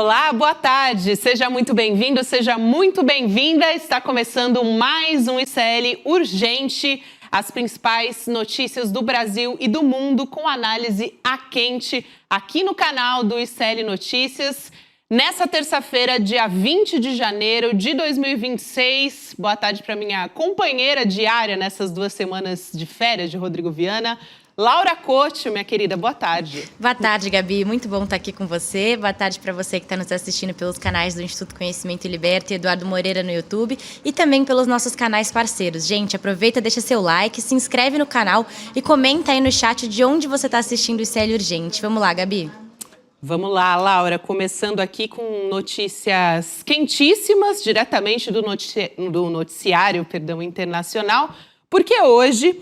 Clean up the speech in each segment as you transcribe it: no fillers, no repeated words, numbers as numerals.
Olá, boa tarde. Seja muito bem-vindo, seja muito bem-vinda. Está começando mais um ICL Urgente, as principais notícias do Brasil e do mundo com análise a quente aqui no canal do ICL Notícias. Nessa terça-feira, dia 20 de janeiro de 2026. Boa tarde para minha companheira diária nessas 2 semanas de férias de Rodrigo Viana, Laura Couto, minha querida, boa tarde. Boa tarde, Gabi. Muito bom estar aqui com você. Boa tarde para você que está nos assistindo pelos canais do Instituto Conhecimento e Liberta e Eduardo Moreira no YouTube e também pelos nossos canais parceiros. Gente, aproveita, deixa seu like, se inscreve no canal e comenta aí no chat de onde você está assistindo o ICL Urgente. Vamos lá, Gabi. Vamos lá, Laura, começando aqui com notícias quentíssimas, diretamente do noticiário internacional, porque hoje,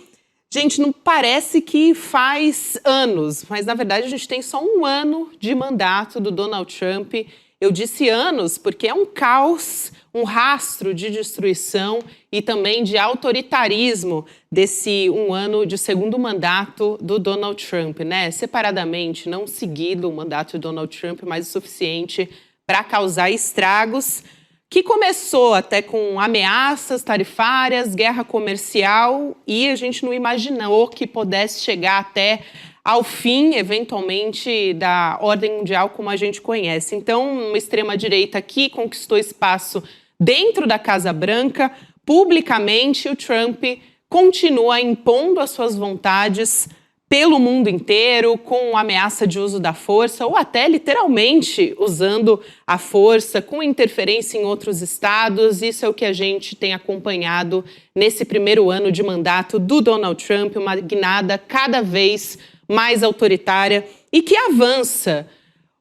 gente, não parece que faz anos, mas na verdade a gente tem só 1 ano de mandato do Donald Trump. Eu disse anos porque é um caos, um rastro de destruição e também de autoritarismo desse 1 ano de segundo mandato do Donald Trump, né? Separadamente, não seguido o mandato do Donald Trump, mas o suficiente para causar estragos, que começou até com ameaças tarifárias, guerra comercial, e a gente não imaginou que pudesse chegar até ao fim, eventualmente, da ordem mundial como a gente conhece. Então, uma extrema-direita aqui conquistou espaço dentro da Casa Branca, publicamente, o Trump continua impondo as suas vontades pelo mundo inteiro, com ameaça de uso da força, ou até literalmente usando a força, com interferência em outros estados. Isso é o que a gente tem acompanhado nesse primeiro ano de mandato do Donald Trump, uma guinada cada vez mais autoritária e que avança.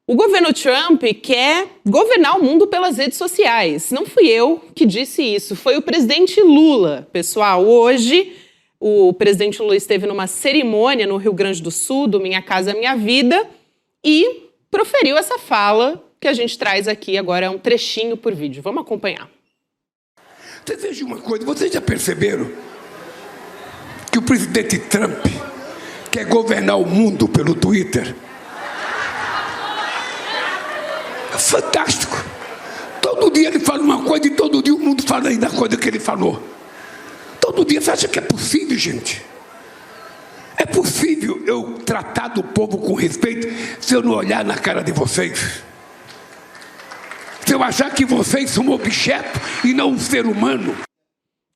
O governo Trump quer governar o mundo pelas redes sociais. Não fui eu que disse isso, foi o presidente Lula. Pessoal, hoje o presidente Lula esteve numa cerimônia no Rio Grande do Sul, do Minha Casa Minha Vida, e proferiu essa fala que a gente traz aqui agora, um trechinho por vídeo. Vamos acompanhar. Vocês vejam uma coisa, vocês já perceberam que o presidente Trump quer governar o mundo pelo Twitter? É fantástico. Todo dia ele fala uma coisa e todo dia o mundo fala aí da coisa que ele falou. Todo dia. Você acha que é possível, gente? É possível eu tratar do povo com respeito se eu não olhar na cara de vocês? Se eu achar que vocês são um objeto e não um ser humano?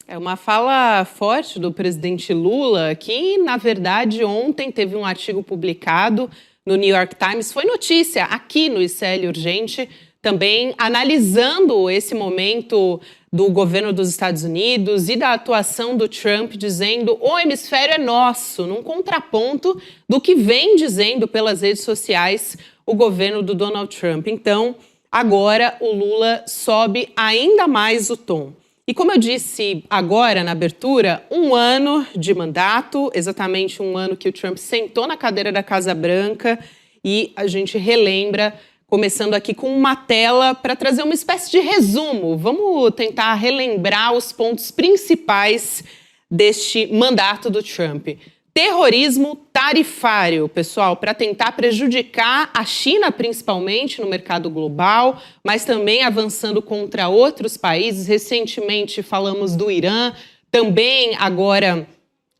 É uma fala forte do presidente Lula, que, na verdade, ontem teve um artigo publicado no New York Times, foi notícia aqui no ICL Urgente, também analisando esse momento do governo dos Estados Unidos e da atuação do Trump, dizendo o hemisfério é nosso, num contraponto do que vem dizendo pelas redes sociais o governo do Donald Trump. Então, agora o Lula sobe ainda mais o tom. E como eu disse agora na abertura, 1 ano de mandato, exatamente 1 ano que o Trump sentou na cadeira da Casa Branca, e a gente relembra, começando aqui com uma tela para trazer uma espécie de resumo. Vamos tentar relembrar os pontos principais deste mandato do Trump. Terrorismo tarifário, pessoal, para tentar prejudicar a China, principalmente no mercado global, mas também avançando contra outros países. Recentemente falamos do Irã, também agora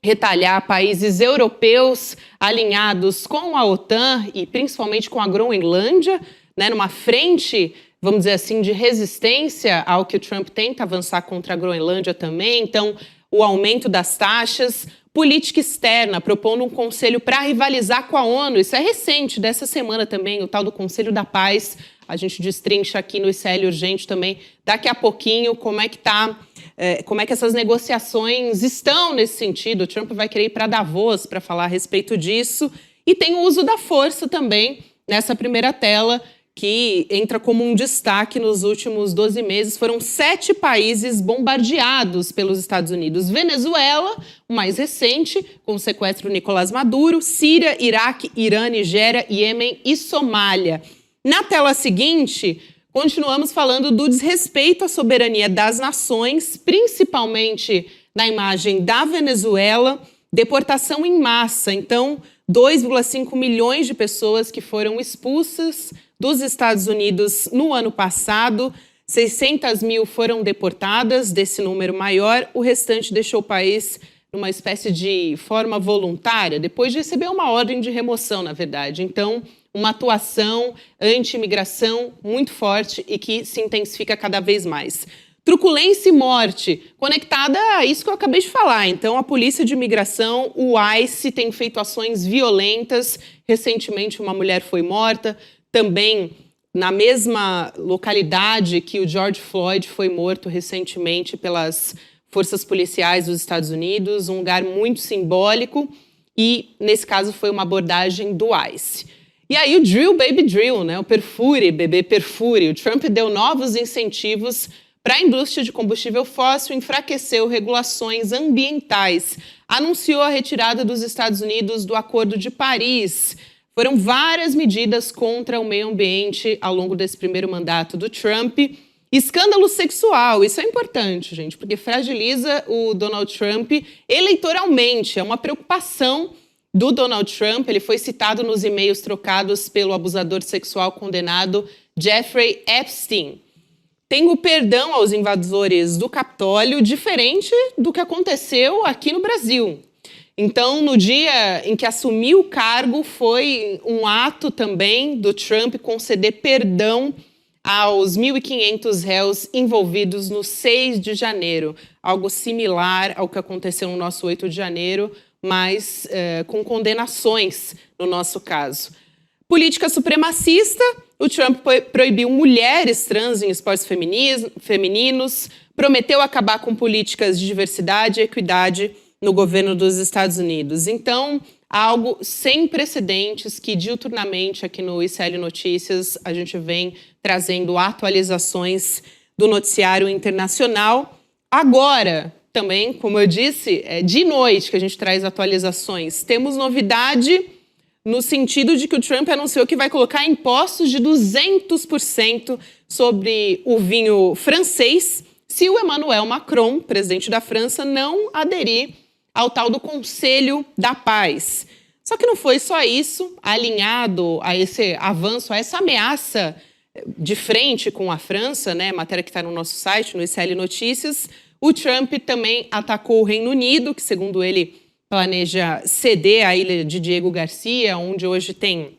retalhar países europeus alinhados com a OTAN e principalmente com a Groenlândia, né, numa frente, vamos dizer assim, de resistência ao que o Trump tenta avançar contra a Groenlândia também. Então, o aumento das taxas. Política externa, propondo um conselho para rivalizar com a ONU. Isso é recente, dessa semana também, o tal do Conselho da Paz. A gente destrincha aqui no ICL Urgente também, daqui a pouquinho, como é que essas negociações estão nesse sentido. O Trump vai querer ir para Davos para falar a respeito disso. E tem o uso da força também, nessa primeira tela, que entra como um destaque nos últimos 12 meses. Foram 7 países bombardeados pelos Estados Unidos. Venezuela, o mais recente, com o sequestro de Nicolás Maduro, Síria, Iraque, Irã, Nigéria, Iêmen e Somália. Na tela seguinte, continuamos falando do desrespeito à soberania das nações, principalmente na imagem da Venezuela, deportação em massa. Então, 2,5 milhões de pessoas que foram expulsas dos Estados Unidos no ano passado. 600 mil foram deportadas, desse número maior, o restante deixou o país numa espécie de forma voluntária, depois de receber uma ordem de remoção, na verdade. Então, uma atuação anti-imigração muito forte e que se intensifica cada vez mais. Truculência e morte, conectada a isso que eu acabei de falar. Então, a Polícia de Imigração, o ICE, tem feito ações violentas. Recentemente, uma mulher foi morta. Também, na mesma localidade que o George Floyd foi morto recentemente pelas forças policiais dos Estados Unidos, um lugar muito simbólico. E, nesse caso, foi uma abordagem do ICE. E aí, o Drill Baby Drill, né? O perfure, bebê perfure. O Trump deu novos incentivos para a indústria de combustível fóssil, enfraqueceu regulações ambientais, anunciou a retirada dos Estados Unidos do Acordo de Paris. Foram várias medidas contra o meio ambiente ao longo desse primeiro mandato do Trump. Escândalo sexual, isso é importante, gente, porque fragiliza o Donald Trump eleitoralmente. É uma preocupação do Donald Trump. Ele foi citado nos e-mails trocados pelo abusador sexual condenado Jeffrey Epstein. Tem o perdão aos invasores do Capitólio, diferente do que aconteceu aqui no Brasil. Então, no dia em que assumiu o cargo, foi um ato também do Trump conceder perdão aos 1.500 réus envolvidos no 6 de janeiro. Algo similar ao que aconteceu no nosso 8 de janeiro, mas com condenações no nosso caso. Política supremacista, o Trump proibiu mulheres trans em esportes femininos, prometeu acabar com políticas de diversidade e equidade no governo dos Estados Unidos. Então, algo sem precedentes que diuturnamente aqui no ICL Notícias a gente vem trazendo atualizações do noticiário internacional. Agora, também, como eu disse, é de noite que a gente traz atualizações. Temos novidade no sentido de que o Trump anunciou que vai colocar impostos de 200% sobre o vinho francês se o Emmanuel Macron, presidente da França, não aderir ao tal do Conselho da Paz. Só que não foi só isso, alinhado a esse avanço, a essa ameaça de frente com a França, né, matéria que está no nosso site, no ICL Notícias, o Trump também atacou o Reino Unido, que segundo ele planeja ceder a ilha de Diego Garcia, onde hoje tem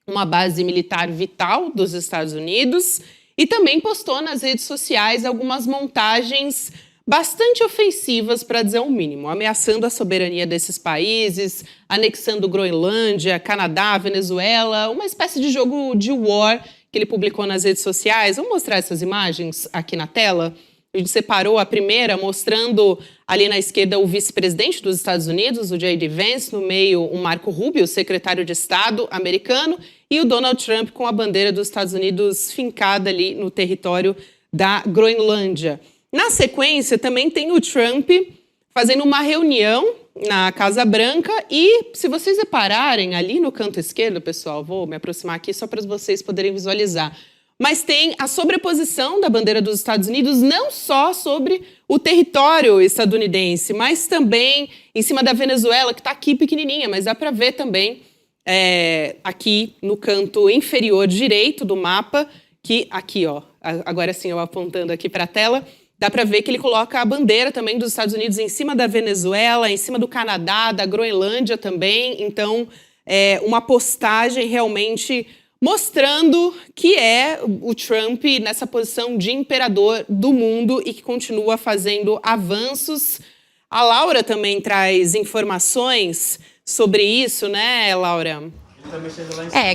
uma base militar vital dos Estados Unidos, e também postou nas redes sociais algumas montagens bastante ofensivas, para dizer o mínimo, ameaçando a soberania desses países, anexando Groenlândia, Canadá, Venezuela, uma espécie de jogo de war que ele publicou nas redes sociais. Vamos mostrar essas imagens aqui na tela? A gente separou a primeira, mostrando ali na esquerda o vice-presidente dos Estados Unidos, o J.D. Vance, no meio o Marco Rubio, secretário de Estado americano, e o Donald Trump com a bandeira dos Estados Unidos fincada ali no território da Groenlândia. Na sequência, também tem o Trump fazendo uma reunião na Casa Branca e, se vocês repararem, ali no canto esquerdo, pessoal, vou me aproximar aqui só para vocês poderem visualizar, mas tem a sobreposição da bandeira dos Estados Unidos não só sobre o território estadunidense, mas também em cima da Venezuela, que está aqui pequenininha, mas dá para ver também aqui no canto inferior direito do mapa, que aqui, ó, agora sim eu apontando aqui para a tela, dá para ver que ele coloca a bandeira também dos Estados Unidos em cima da Venezuela, em cima do Canadá, da Groenlândia também. Então, é uma postagem realmente mostrando que é o Trump nessa posição de imperador do mundo e que continua fazendo avanços. A Laura também traz informações sobre isso, né, Laura?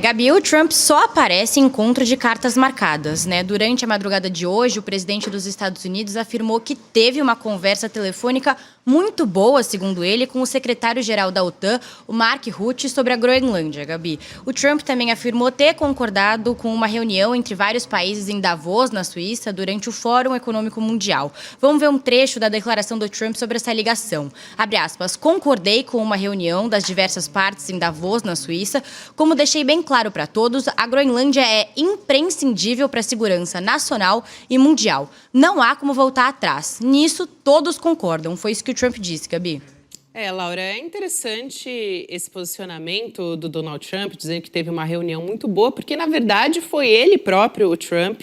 Gabi, o Trump só aparece em encontro de cartas marcadas, né? Durante a madrugada de hoje, o presidente dos Estados Unidos afirmou que teve uma conversa telefônica muito boa, segundo ele, com o secretário-geral da OTAN, o Mark Rutte, sobre a Groenlândia, Gabi. O Trump também afirmou ter concordado com uma reunião entre vários países em Davos, na Suíça, durante o Fórum Econômico Mundial. Vamos ver um trecho da declaração do Trump sobre essa ligação. Abre aspas, concordei com uma reunião das diversas partes em Davos, na Suíça. Como deixei bem claro para todos, a Groenlândia é imprescindível para a segurança nacional e mundial. Não há como voltar atrás. Nisso, todos concordam. Foi isso que o Trump disse, Gabi. Laura, é interessante esse posicionamento do Donald Trump, dizendo que teve uma reunião muito boa, porque, na verdade, foi ele próprio, o Trump,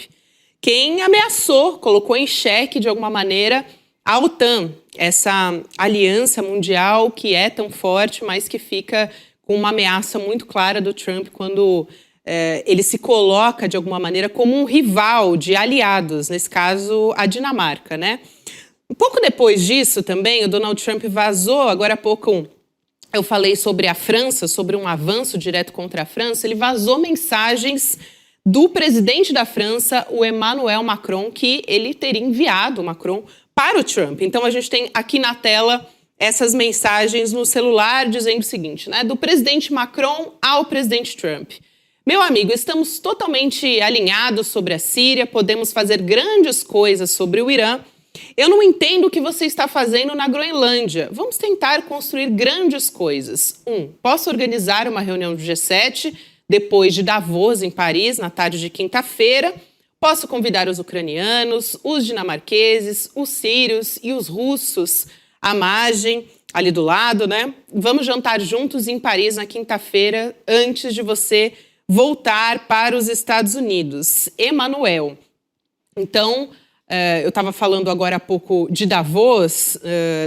quem ameaçou, colocou em xeque, de alguma maneira, a OTAN, essa aliança mundial que é tão forte, mas que fica com uma ameaça muito clara do Trump quando ele se coloca, de alguma maneira, como um rival de aliados, nesse caso, a Dinamarca, né? Um pouco depois disso também, o Donald Trump vazou, agora há pouco eu falei sobre a França, sobre um avanço direto contra a França, ele vazou mensagens do presidente da França, o Emmanuel Macron, que ele teria enviado, o Macron, para o Trump. Então a gente tem aqui na tela essas mensagens no celular dizendo o seguinte, né? Do presidente Macron ao presidente Trump. Meu amigo, estamos totalmente alinhados sobre a Síria, podemos fazer grandes coisas sobre o Irã. Eu não entendo o que você está fazendo na Groenlândia. Vamos tentar construir grandes coisas. Posso organizar uma reunião do G7 depois de Davos, em Paris, na tarde de quinta-feira. Posso convidar os ucranianos, os dinamarqueses, os sírios e os russos à margem, ali do lado, né? Vamos jantar juntos em Paris na quinta-feira, antes de você voltar para os Estados Unidos. Emmanuel. Então, eu estava falando agora há pouco de Davos.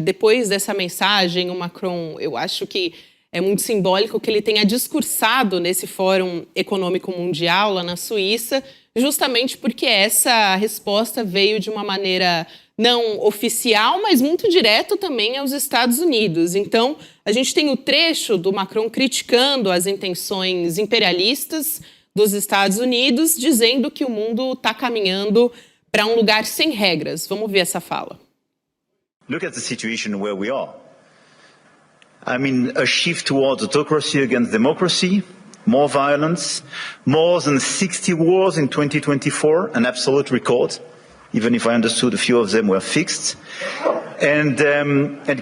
Depois dessa mensagem, o Macron, eu acho que é muito simbólico que ele tenha discursado nesse Fórum Econômico Mundial, lá na Suíça, justamente porque essa resposta veio de uma maneira não oficial, mas muito direto também aos Estados Unidos. Então, a gente tem o trecho do Macron criticando as intenções imperialistas dos Estados Unidos, dizendo que o mundo está caminhando para um lugar sem regras. Vamos ver essa fala. Look at the situation where we are. I mean, a shift towards autocracy against democracy, more violence, more than 60 wars in 2024, an absolute record, even if I understood a few of them were fixed. And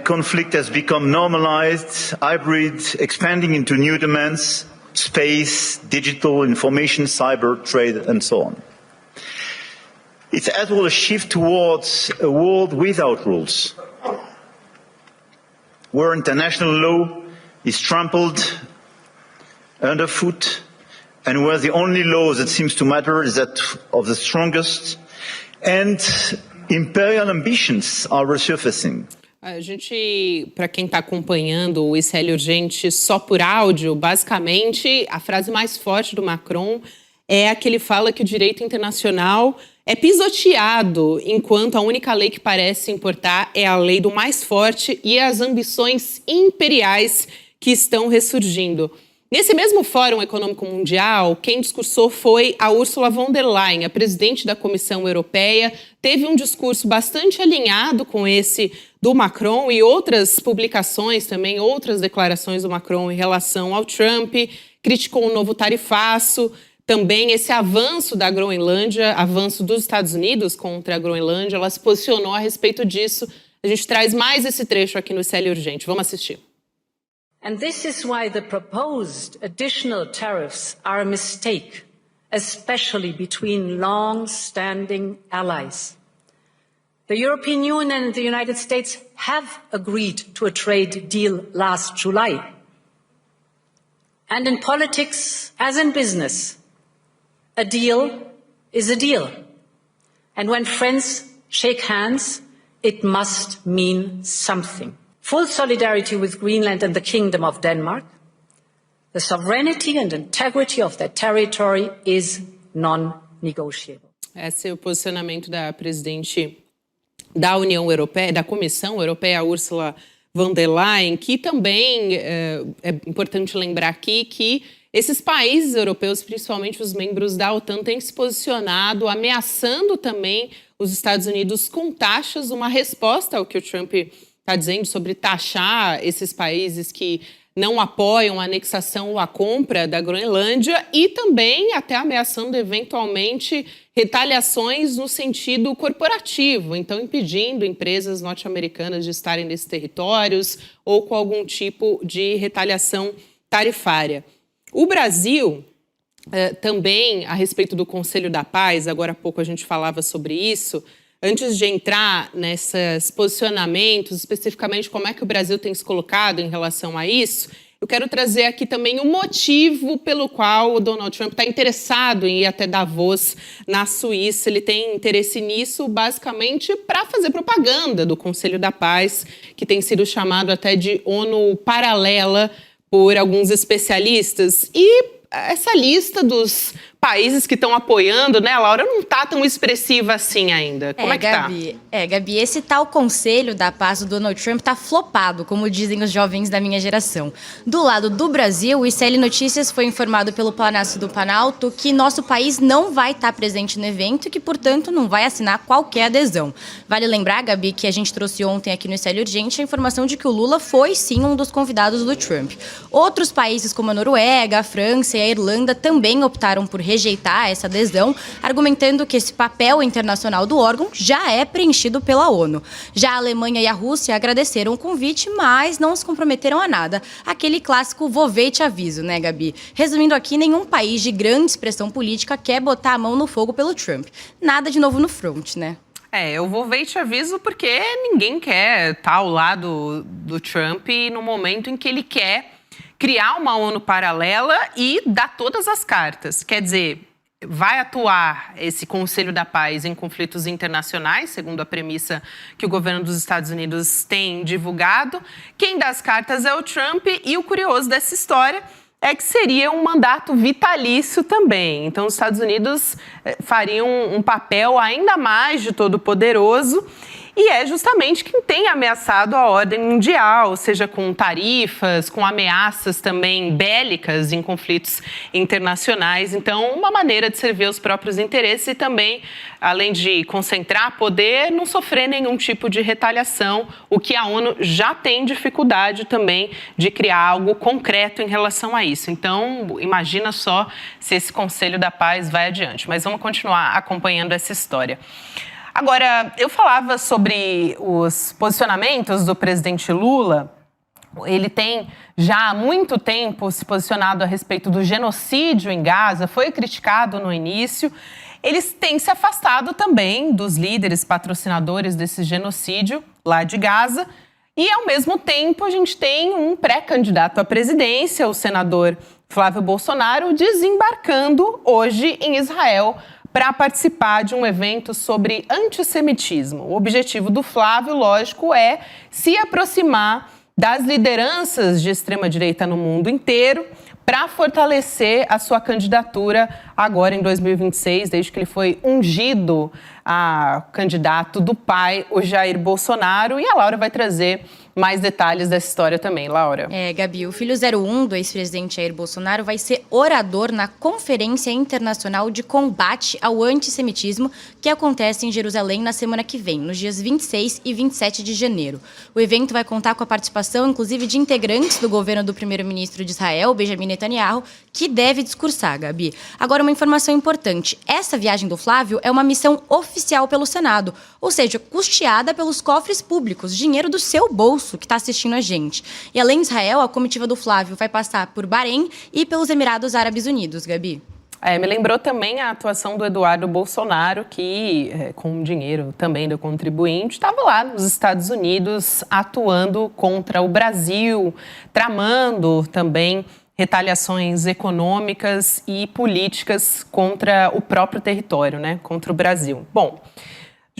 conflict has become normalized, hybrid, expanding into new domains, space, digital, information, cyber, trade, and so on. It's as well a shift towards a world without rules, where international law is trampled underfoot, and where the only law that seems to matter is that of the strongest, and imperial ambitions are resurfacing. A gente, para quem está acompanhando o ICL Urgente só por áudio, basicamente a frase mais forte do Macron é a que ele fala que o direito internacional é pisoteado, enquanto a única lei que parece importar é a lei do mais forte e as ambições imperiais que estão ressurgindo. Nesse mesmo Fórum Econômico Mundial, quem discursou foi a Ursula von der Leyen, a presidente da Comissão Europeia. Teve um discurso bastante alinhado com esse do Macron e outras publicações também, outras declarações do Macron em relação ao Trump. Criticou o novo tarifaço, também esse avanço da Groenlândia, avanço dos Estados Unidos contra a Groenlândia. Ela se posicionou a respeito disso. A gente traz mais esse trecho aqui no ICL Urgente. Vamos assistir. And this is why the proposed additional tariffs are a mistake, especially between long-standing allies. The European Union and the United States have agreed to a trade deal last July. And in politics, as in business, a deal is a deal. And when friends shake hands, it must mean something. Full solidarity with Greenland and the Kingdom of Denmark. The sovereignty and integrity of their territory is non-negotiable. Esse é o posicionamento da presidente da União Europeia, da Comissão Europeia, Ursula von der Leyen, que também é importante lembrar aqui que esses países europeus, principalmente os membros da OTAN, têm se posicionado ameaçando também os Estados Unidos com taxas, uma resposta ao que o Trump está dizendo sobre taxar esses países que não apoiam a anexação ou a compra da Groenlândia e também até ameaçando eventualmente retaliações no sentido corporativo, então impedindo empresas norte-americanas de estarem nesses territórios ou com algum tipo de retaliação tarifária. O Brasil também, a respeito do Conselho da Paz, agora há pouco a gente falava sobre isso, antes de entrar nesses posicionamentos, especificamente como é que o Brasil tem se colocado em relação a isso, eu quero trazer aqui também o motivo pelo qual o Donald Trump está interessado em ir até Davos, na Suíça. Ele tem interesse nisso, basicamente, para fazer propaganda do Conselho da Paz, que tem sido chamado até de ONU paralela por alguns especialistas. E essa lista dos países que estão apoiando, né, Laura, não está tão expressiva assim ainda. Como é que Gabi, Gabi, esse tal Conselho da Paz do Donald Trump tá flopado, como dizem os jovens da minha geração. Do lado do Brasil, o ICL Notícias foi informado pelo Palácio do Planalto que nosso país não vai estar presente no evento e que, portanto, não vai assinar qualquer adesão. Vale lembrar, Gabi, que a gente trouxe ontem aqui no ICL Urgente a informação de que o Lula foi, sim, um dos convidados do Trump. Outros países, como a Noruega, a França e a Irlanda, também optaram por rejeitar essa adesão, argumentando que esse papel internacional do órgão já é preenchido pela ONU. Já a Alemanha e a Rússia agradeceram o convite, mas não se comprometeram a nada. Aquele clássico vou ver e te aviso, né, Gabi? Resumindo aqui, nenhum país de grande expressão política quer botar a mão no fogo pelo Trump. Nada de novo no front, né? Eu vou ver e te aviso porque ninguém quer estar ao lado do Trump no momento em que ele quer criar uma ONU paralela e dar todas as cartas. Quer dizer, vai atuar esse Conselho da Paz em conflitos internacionais, segundo a premissa que o governo dos Estados Unidos tem divulgado. Quem dá as cartas é o Trump e o curioso dessa história é que seria um mandato vitalício também. Então, os Estados Unidos fariam um papel ainda mais de todo-poderoso. E é justamente quem tem ameaçado a ordem mundial, seja com tarifas, com ameaças também bélicas em conflitos internacionais. Então, uma maneira de servir os próprios interesses e também, além de concentrar poder, não sofrer nenhum tipo de retaliação, o que a ONU já tem dificuldade também de criar algo concreto em relação a isso. Então, imagina só se esse Conselho da Paz vai adiante. Mas vamos continuar acompanhando essa história. Agora, eu falava sobre os posicionamentos do presidente Lula. Ele tem já há muito tempo se posicionado a respeito do genocídio em Gaza, foi criticado no início. Eles têm se afastado também dos líderes patrocinadores desse genocídio lá de Gaza. E, ao mesmo tempo, a gente tem um pré-candidato à presidência, o senador Flávio Bolsonaro, desembarcando hoje em Israel para participar de um evento sobre antissemitismo. O objetivo do Flávio, lógico, é se aproximar das lideranças de extrema-direita no mundo inteiro para fortalecer a sua candidatura agora em 2026, desde que ele foi ungido a candidato do pai, o Jair Bolsonaro. E a Laura vai trazer mais detalhes dessa história também. Laura. Gabi, o filho 01 do ex-presidente Jair Bolsonaro vai ser orador na Conferência Internacional de Combate ao Antissemitismo, que acontece em Jerusalém na semana que vem, nos dias 26 e 27 de janeiro. O evento vai contar com a participação, inclusive, de integrantes do governo do primeiro-ministro de Israel, Benjamin Netanyahu, que deve discursar, Gabi. Agora, uma informação importante. Essa viagem do Flávio é uma missão oficial pelo Senado, ou seja, custeada pelos cofres públicos, dinheiro do seu bolso, que está assistindo a gente. E além de Israel, a comitiva do Flávio vai passar por Bahrein e pelos Emirados Árabes Unidos, Gabi. Me lembrou também a atuação do Eduardo Bolsonaro, que, com dinheiro também do contribuinte, estava lá nos Estados Unidos atuando contra o Brasil, tramando também retaliações econômicas e políticas contra o próprio território, né? Contra o Brasil. Bom,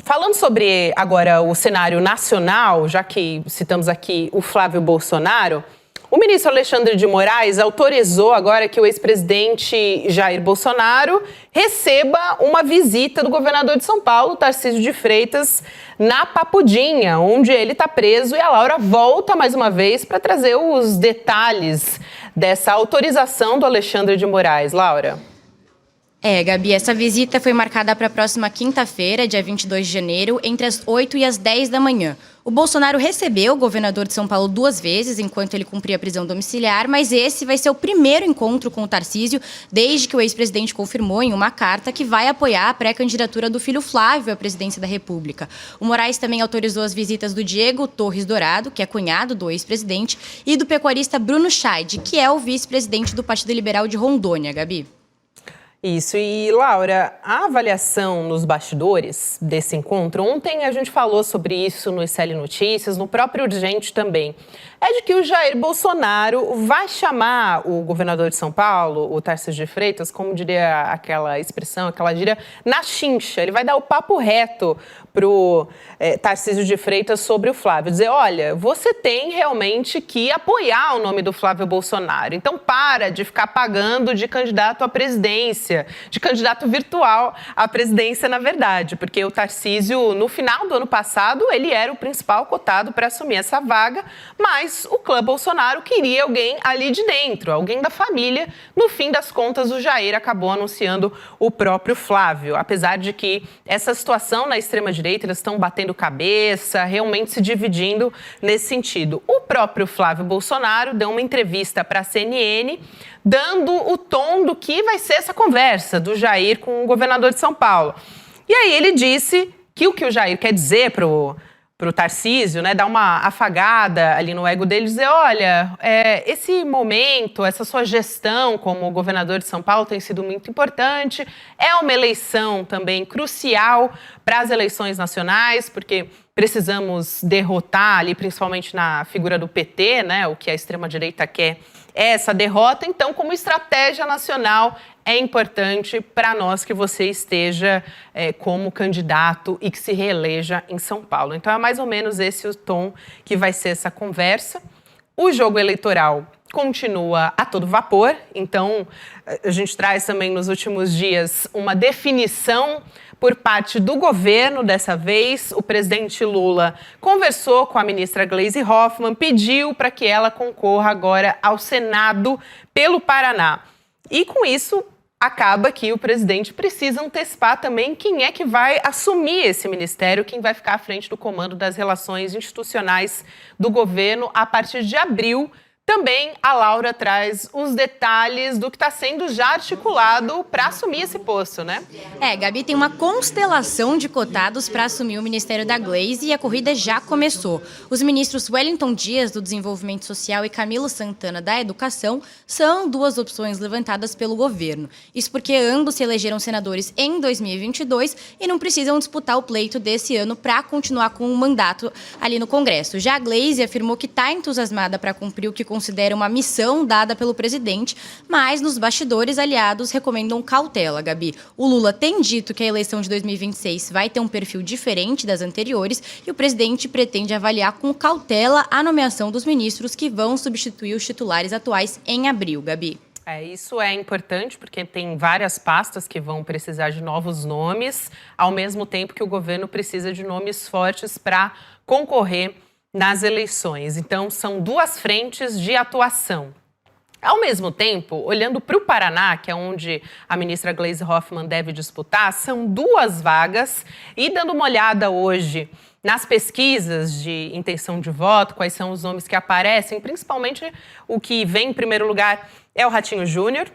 falando sobre agora o cenário nacional, já que citamos aqui o Flávio Bolsonaro, o ministro Alexandre de Moraes autorizou agora que o ex-presidente Jair Bolsonaro receba uma visita do governador de São Paulo, Tarcísio de Freitas, na Papudinha, onde ele está preso. E a Laura volta mais uma vez para trazer os detalhes dessa autorização do Alexandre de Moraes. Laura. Gabi, essa visita foi marcada para a próxima quinta-feira, dia 22 de janeiro, entre as 8 e as 10 da manhã. O Bolsonaro recebeu o governador de São Paulo 2 vezes enquanto ele cumpria a prisão domiciliar, mas esse vai ser o primeiro encontro com o Tarcísio desde que o ex-presidente confirmou em uma carta que vai apoiar a pré-candidatura do filho Flávio à presidência da República. O Moraes também autorizou as visitas do Diego Torres Dourado, que é cunhado do ex-presidente, e do pecuarista Bruno Scheid, que é o vice-presidente do Partido Liberal de Rondônia, Gabi. Isso, e Laura, a avaliação nos bastidores desse encontro, ontem a gente falou sobre isso no ICL Notícias, no próprio Urgente também, é de que o Jair Bolsonaro vai chamar o governador de São Paulo, o Tarcísio de Freitas, como diria aquela expressão, aquela gíria, na chincha. Ele vai dar o papo reto pro Tarcísio de Freitas sobre o Flávio. Dizer, olha, você tem realmente que apoiar o nome do Flávio Bolsonaro. Então para de ficar pagando de candidato à presidência, de candidato virtual à presidência, na verdade. Porque o Tarcísio, no final do ano passado, ele era o principal cotado para assumir essa vaga, mas o clã Bolsonaro queria alguém ali de dentro, alguém da família. No fim das contas, o Jair acabou anunciando o próprio Flávio. Apesar de que essa situação na extrema-direita, eles estão batendo cabeça, realmente se dividindo nesse sentido. O próprio Flávio Bolsonaro deu uma entrevista para a CNN, dando o tom do que vai ser essa conversa do Jair com o governador de São Paulo. E aí ele disse que o que o Jair quer dizer para o Tarcísio, né, dar uma afagada ali no ego dele, dizer, olha, esse momento, essa sua gestão como governador de São Paulo tem sido muito importante, é uma eleição também crucial para as eleições nacionais, porque precisamos derrotar ali, principalmente na figura do PT, né, o que a extrema-direita quer é essa derrota. Então, como estratégia nacional, é importante para nós que você esteja como candidato e que se reeleja em São Paulo. Então, é mais ou menos esse o tom que vai ser essa conversa. O jogo eleitoral continua a todo vapor, então a gente traz também nos últimos dias uma definição por parte do governo. Dessa vez, o presidente Lula conversou com a ministra Gleisi Hoffmann, pediu para que ela concorra agora ao Senado pelo Paraná. E com isso, acaba que o presidente precisa antecipar também quem é que vai assumir esse ministério, quem vai ficar à frente do comando das relações institucionais do governo a partir de abril. Também a Laura traz os detalhes do que está sendo já articulado para assumir esse posto, né? Gabi, tem uma constelação de cotados para assumir o Ministério da Gleisi e a corrida já começou. Os ministros Wellington Dias, do Desenvolvimento Social, e Camilo Santana, da Educação, são duas opções levantadas pelo governo. Isso porque ambos se elegeram senadores em 2022 e não precisam disputar o pleito desse ano para continuar com o mandato ali no Congresso. Já a Gleisi afirmou que está entusiasmada para cumprir o que considera uma missão dada pelo presidente, mas nos bastidores aliados recomendam cautela, Gabi. O Lula tem dito que a eleição de 2026 vai ter um perfil diferente das anteriores e o presidente pretende avaliar com cautela a nomeação dos ministros que vão substituir os titulares atuais em abril, Gabi. Isso é importante porque tem várias pastas que vão precisar de novos nomes, ao mesmo tempo que o governo precisa de nomes fortes para concorrer nas eleições. Então, são duas frentes de atuação. Ao mesmo tempo, olhando para o Paraná, que é onde a ministra Gleisi Hoffmann deve disputar, são duas vagas. E dando uma olhada hoje nas pesquisas de intenção de voto, quais são os nomes que aparecem, principalmente o que vem em primeiro lugar é o Ratinho Júnior,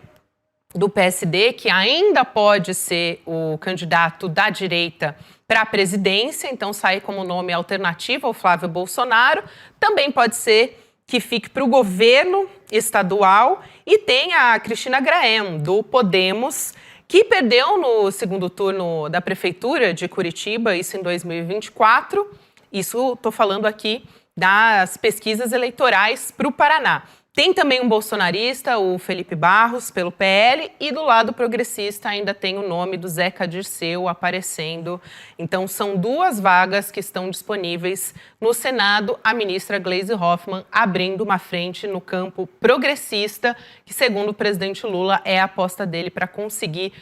do PSD, que ainda pode ser o candidato da direita para a presidência, então sai como nome alternativo ao Flávio Bolsonaro. Também pode ser que fique para o governo estadual. E tem a Cristina Graham, do Podemos, que perdeu no segundo turno da Prefeitura de Curitiba, isso em 2024. Isso estou falando aqui das pesquisas eleitorais para o Paraná. Tem também um bolsonarista, o Felipe Barros, pelo PL, e do lado progressista ainda tem o nome do Zeca Dirceu aparecendo. Então, são duas vagas que estão disponíveis no Senado. A ministra Gleisi Hoffmann abrindo uma frente no campo progressista, que, segundo o presidente Lula, é a aposta dele para conseguir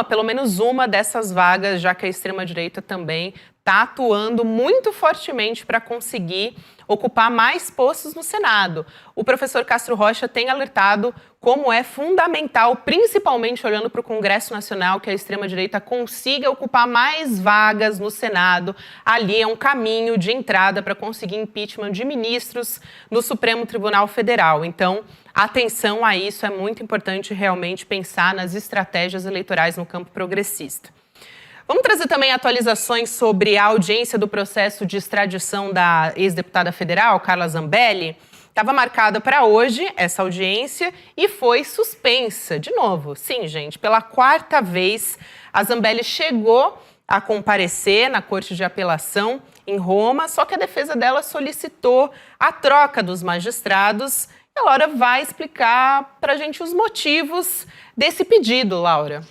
pelo menos uma dessas vagas, já que a extrema-direita também está atuando muito fortemente para conseguir ocupar mais postos no Senado. O professor Castro Rocha tem alertado como é fundamental, principalmente olhando para o Congresso Nacional, que a extrema-direita consiga ocupar mais vagas no Senado. Ali é um caminho de entrada para conseguir impeachment de ministros no Supremo Tribunal Federal. Então, atenção a isso, é muito importante realmente pensar nas estratégias eleitorais no campo progressista. Vamos trazer também atualizações sobre a audiência do processo de extradição da ex-deputada federal, Carla Zambelli. Estava marcada para hoje essa audiência e foi suspensa de novo. Sim, gente, pela 4ª vez a Zambelli chegou a comparecer na Corte de Apelação em Roma, só que a defesa dela solicitou a troca dos magistrados. E a Laura vai explicar para a gente os motivos desse pedido, Laura.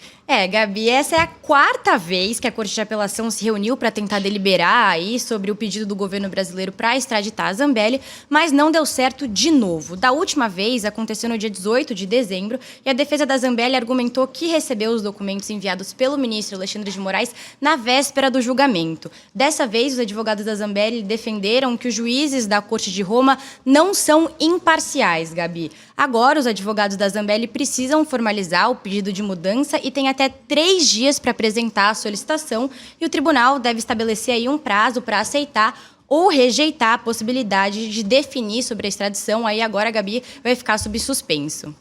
Gabi, essa é a 4ª vez que a Corte de Apelação se reuniu para tentar deliberar aí sobre o pedido do governo brasileiro para extraditar a Zambelli, mas não deu certo de novo. Da última vez, aconteceu no dia 18 de dezembro, e a defesa da Zambelli argumentou que recebeu os documentos enviados pelo ministro Alexandre de Moraes na véspera do julgamento. Dessa vez, os advogados da Zambelli defenderam que os juízes da Corte de Roma não são imparciais, Gabi. Agora, os advogados da Zambelli precisam formalizar o pedido de mudança e têm até 3 dias para apresentar a solicitação, e o tribunal deve estabelecer aí um prazo para aceitar ou rejeitar a possibilidade de definir sobre a extradição. Aí agora, Gabi, vai ficar sob suspenso.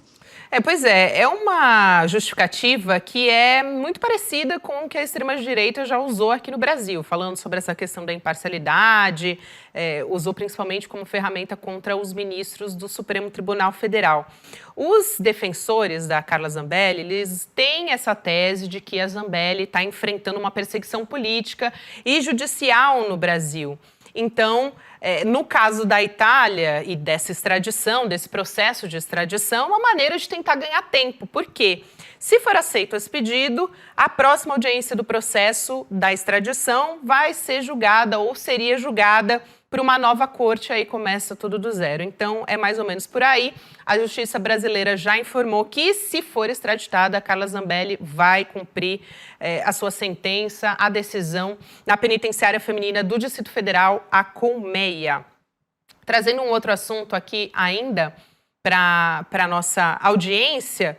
Pois é uma justificativa que é muito parecida com o que a extrema-direita já usou aqui no Brasil, falando sobre essa questão da imparcialidade, usou principalmente como ferramenta contra os ministros do Supremo Tribunal Federal. Os defensores da Carla Zambelli, eles têm essa tese de que a Zambelli está enfrentando uma perseguição política e judicial no Brasil. Então, no caso da Itália e dessa extradição, desse processo de extradição, uma maneira de tentar ganhar tempo. Por quê? Se for aceito esse pedido, a próxima audiência do processo da extradição vai ser julgada ou seria julgada por uma nova corte, aí começa tudo do zero. Então, é mais ou menos por aí. A justiça brasileira já informou que, se for extraditada, a Carla Zambelli vai cumprir a sua sentença, a decisão na penitenciária feminina do Distrito Federal, a Colmeia. Trazendo um outro assunto aqui ainda para a nossa audiência,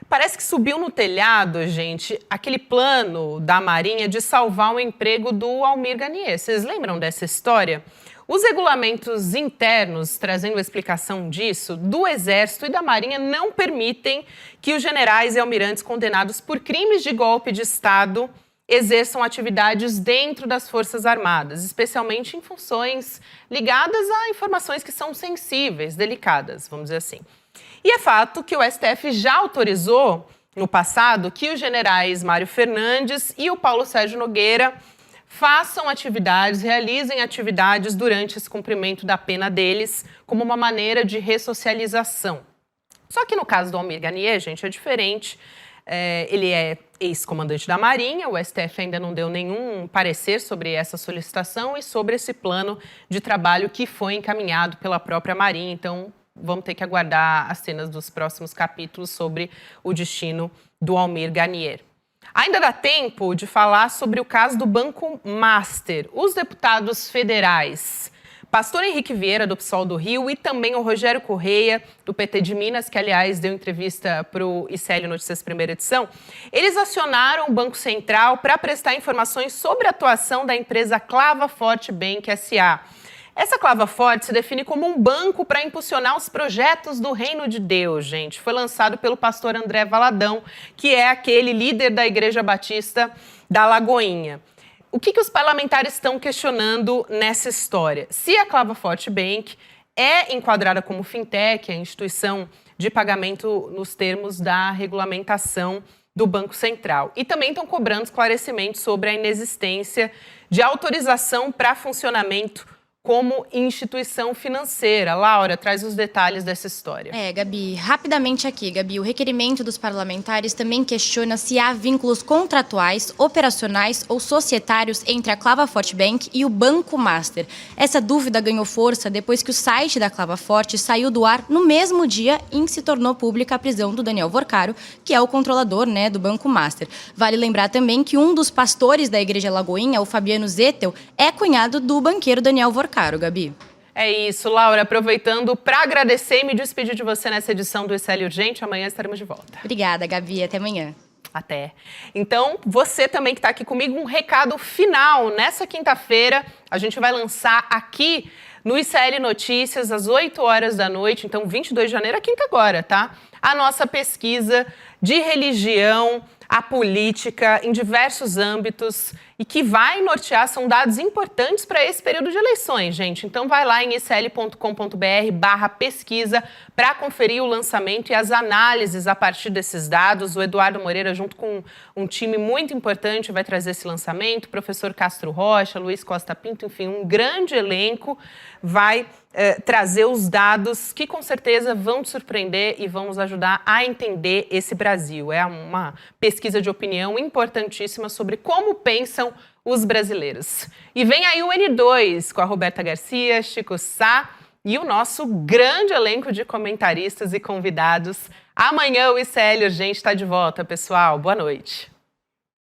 parece que subiu no telhado, gente, aquele plano da Marinha de salvar o emprego do Almir Garnier. Vocês lembram dessa história? Os regulamentos internos, trazendo a explicação disso, do Exército e da Marinha não permitem que os generais e almirantes condenados por crimes de golpe de Estado exerçam atividades dentro das Forças Armadas, especialmente em funções ligadas a informações que são sensíveis, delicadas, vamos dizer assim. E é fato que o STF já autorizou, no passado, que os generais Mário Fernandes e o Paulo Sérgio Nogueira façam atividades, realizem atividades durante esse cumprimento da pena deles, como uma maneira de ressocialização. Só que no caso do Almir Garnier, gente, é diferente. Ele é ex-comandante da Marinha, o STF ainda não deu nenhum parecer sobre essa solicitação e sobre esse plano de trabalho que foi encaminhado pela própria Marinha. Então, vamos ter que aguardar as cenas dos próximos capítulos sobre o destino do Almir Garnier. Ainda dá tempo de falar sobre o caso do Banco Master. Os deputados federais, Pastor Henrique Vieira, do PSOL do Rio, e também o Rogério Correia, do PT de Minas, que, aliás, deu entrevista para o ICL Notícias Primeira Edição, eles acionaram o Banco Central para prestar informações sobre a atuação da empresa Clava Forte Bank S.A. Essa Clava Forte se define como um banco para impulsionar os projetos do Reino de Deus, gente. Foi lançado pelo pastor André Valadão, que é aquele líder da Igreja Batista da Lagoinha. O que os parlamentares estão questionando nessa história? Se a Clava Forte Bank é enquadrada como fintech, a instituição de pagamento nos termos da regulamentação do Banco Central. E também estão cobrando esclarecimentos sobre a inexistência de autorização para funcionamento como instituição financeira. Laura, traz os detalhes dessa história. Gabi, rapidamente aqui, Gabi, o requerimento dos parlamentares também questiona se há vínculos contratuais, operacionais ou societários entre a Clava Forte Bank e o Banco Master. Essa dúvida ganhou força depois que o site da Clava Forte saiu do ar no mesmo dia em que se tornou pública a prisão do Daniel Vorcaro, que é o controlador, do Banco Master. Vale lembrar também que um dos pastores da Igreja Lagoinha, o Fabiano Zettel, é cunhado do banqueiro Daniel Vorcaro. Gabi. É isso, Laura. Aproveitando para agradecer e me despedir de você nessa edição do ICL Urgente. Amanhã estaremos de volta. Obrigada, Gabi. Até amanhã. Até. Então, você também que está aqui comigo, um recado final. Nessa quinta-feira, a gente vai lançar aqui no ICL Notícias, às 8 horas da noite, então 22 de janeiro, é quinta agora, tá? A nossa pesquisa de religião, a política, em diversos âmbitos. e que vai nortear, são dados importantes para esse período de eleições, gente. Então vai lá em icl.com.br/pesquisa para conferir o lançamento e as análises a partir desses dados. O Eduardo Moreira, junto com um time muito importante, vai trazer esse lançamento. O professor Castro Rocha, Luiz Costa Pinto, enfim, um grande elenco vai trazer os dados que com certeza vão te surpreender e vão nos ajudar a entender esse Brasil. É uma pesquisa de opinião importantíssima sobre como pensam os brasileiros. E vem aí o N2 com a Roberta Garcia, Chico Sá e o nosso grande elenco de comentaristas e convidados. Amanhã o ICL Urgente está de volta, pessoal. Boa noite.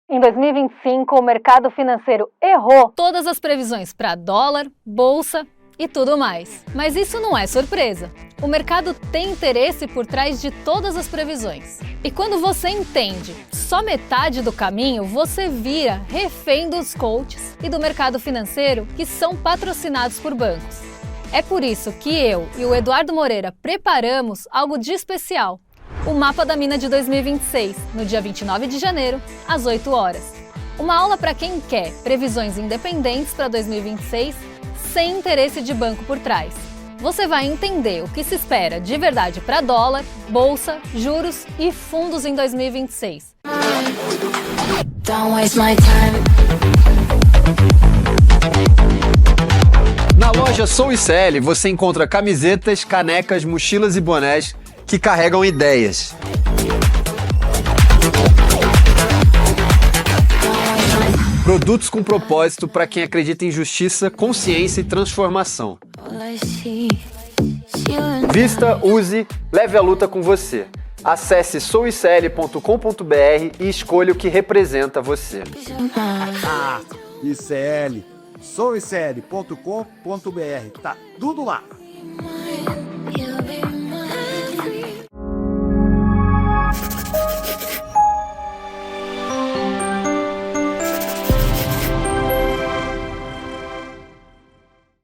Em 2025, o mercado financeiro errou todas as previsões para dólar, bolsa e tudo mais. Mas isso não é surpresa. O mercado tem interesse por trás de todas as previsões. E quando você entende só metade do caminho, você vira refém dos coaches e do mercado financeiro que são patrocinados por bancos. É por isso que eu e o Eduardo Moreira preparamos algo de especial. O Mapa da Mina de 2026, no dia 29 de janeiro, às 8 horas. Uma aula para quem quer previsões independentes para 2026, sem interesse de banco por trás. Você vai entender o que se espera de verdade para dólar, bolsa, juros e fundos em 2026. Na loja Sou ICL você encontra camisetas, canecas, mochilas e bonés que carregam ideias. Produtos com propósito para quem acredita em justiça, consciência e transformação. Vista, use, leve a luta com você. Acesse souicl.com.br e escolha o que representa você. ICL, souicl.com.br, tá tudo lá.